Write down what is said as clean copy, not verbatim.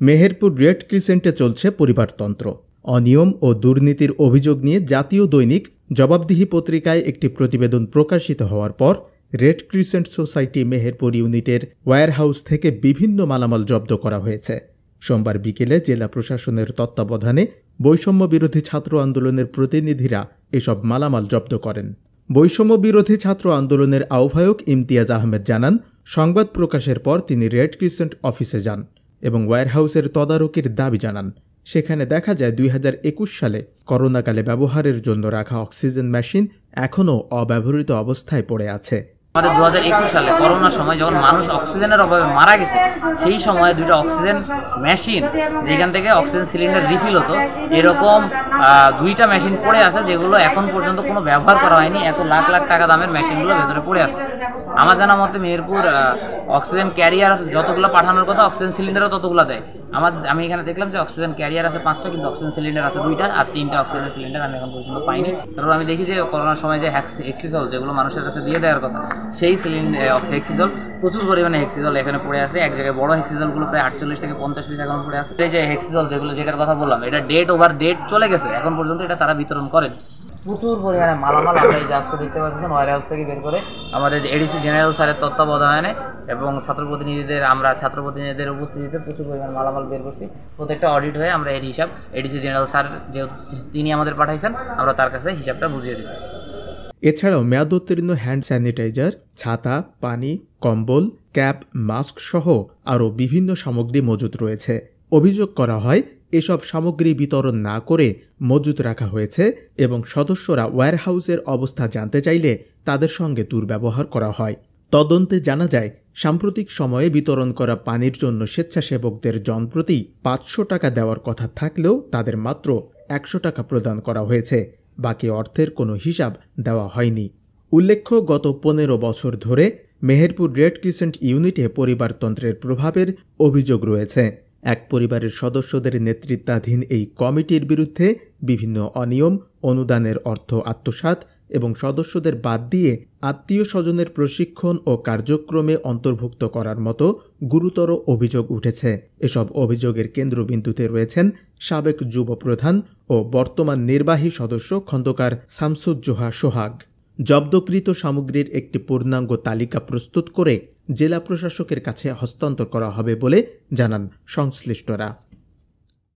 Meherpur red ক্রিসেন্টে চলছে পরিবারতন্ত্র। অনিয়ম ও দুর্নীতির অভিযোগ নিয়ে জাতীয় দৈনিক জবাবদিহি পত্রিকায় একটি প্রতিবেদন প্রকাশিত হওয়ার পর রেড ক্রিসেন্ট সোসাইটি মেহেরপুর ইউনিটের ওয়্যারহাউস থেকে বিভিন্ন মালামাল জব্দ করা হয়েছে। সোমবার বিকেলে জেলা প্রশাসনের তত্ত্বাবধানে বৈষম্য বিরোধী ছাত্র আন্দোলনের প্রতিনিধিরা এসব মালামাল জব্দ করেন। বৈষম্য বিরোধী ছাত্র আন্দোলনের আহ্বায়ক ইমতিয়াজ আহমেদ জানান, সংবাদ প্রকাশের পর তিনি রেড ক্রিসেন্ট অফিসে যান এবং ওয়্যারহাউসের তদারকির দাবি জানান। সেখানে দেখা যায় 2021 সালে করোনাকালে ব্যবহারের জন্য রাখা অক্সিজেন মেশিন এখনও অব্যবহৃত অবস্থায় পড়ে আছে। আমাদের 2021 সালে করোনার সময় যখন মানুষ অক্সিজেনের অভাবে মারা গেছে, সেই সময় দুইটা অক্সিজেন মেশিন, যেখান থেকে অক্সিজেন সিলিন্ডার রিফিল হতো, এরকম দুইটা মেশিন পড়ে আছে, যেগুলো এখন পর্যন্ত কোনো ব্যবহার করা হয়নি। এত লাখ লাখ টাকা দামের মেশিনগুলো ভেতরে পড়ে আছে। আমার জানা মতে মেহেরপুর অক্সিজেন ক্যারিয়ার যতগুলো পাঠানোর কথা, অক্সিজেন সিলিন্ডারও ততগুলো দেয়। আমি এখানে দেখলাম যে অক্সিজেন ক্যারিয়ার আছে 5টা, কিন্তু অক্সিজেন সিলিন্ডার আছে 2টা, আর 3টা অক্সিজেন সিলিন্ডার আমি এখন পর্যন্ত পাইনি। তারপর আমি দেখি যে করোনার সময় যে হেক্সিজল, যেগুলো মানুষের কাছে দিয়ে দেওয়ার কথা, সেই হেক্সিজল, প্রচুর পরিমাণে হেক্সিজল এখানে পড়ে আছে। এক জায়গায় বড় হেক্সিজলগুলো প্রায় 48 থেকে 50 পিস এখন পড়ে আছে। এই যে হেক্সিজল যেটার কথা বললাম, এটা ডেট ওভার ডেট চলে গেছে, এখন পর্যন্ত এটা তারা বিতরণ করেন। প্রচুর পরিমাণে মালামাল আমরা এই যে আজকে দেখতে পাচ্ছেন ওয়্যারহাউস থেকে বের করে আমাদের এডিসি জেনারেল স্যারের তত্ত্বাবধানে এবং ছাত্র প্রতিনিধিদের উপস্থিতিতে প্রচুর পরিমাণে মালামাল বের করছি। প্রত্যেকটা অডিট হয়ে আমরা এর হিসাব এডিসি জেনারেল স্যার, যেহেতু তিনি আমাদের পাঠাইছেন, আমরা তার কাছে হিসাবটা বুঝিয়ে দেব। এছাড়াও মেয়াদোত্তীর্ণ হ্যান্ড স্যানিটাইজার, ছাতা, পানি, কম্বল, ক্যাপ, মাস্ক সহ আরও বিভিন্ন সামগ্রী মজুত রয়েছে। অভিযোগ করা হয় এসব সামগ্রী বিতরণ না করে মজুত রাখা হয়েছে এবং সদস্যরা ওয়্যারহাউসের অবস্থা জানতে চাইলে তাদের সঙ্গে দুর্ব্যবহার করা হয়। তদন্তে জানা যায়, সাম্প্রতিক সময়ে বিতরণ করা পানির জন্য স্বেচ্ছাসেবকদের জনপ্রতি 500 টাকা দেওয়ার কথা থাকলেও তাদের মাত্র 100 টাকা প্রদান করা হয়েছে। বাকি অর্থের কোনো হিসাব দেওয়া হয়নি। উল্লেখ্য, গত 15 বছর ধরে মেহেরপুর রেড ক্রিসেন্ট ইউনিটে পরিবারতন্ত্রের প্রভাবের অভিযোগ রয়েছে। এক পরিবারের সদস্যদের নেতৃত্বাধীন এই কমিটির বিরুদ্ধে বিভিন্ন অনিয়ম, অনুদানের অর্থ আত্মসাৎ এবং সদস্যদের বাদ দিয়ে আত্মীয় স্বজনের প্রশিক্ষণ ও কার্যক্রমে অন্তর্ভুক্ত করার মতো গুরুতর অভিযোগ উঠেছে। এসব অভিযোগের কেন্দ্রবিন্দুতে রয়েছেন সাবেক যুব প্রধান ও বর্তমান নির্বাহী সদস্য খন্দকার শামসুজ্জোহা সোহাগ। জব্দকৃত সামগ্রীর একটি পূর্ণাঙ্গ তালিকা প্রস্তুত করে জেলা প্রশাসকের কাছে হস্তান্তর করা হবে বলে জানান সংশ্লিষ্টরা।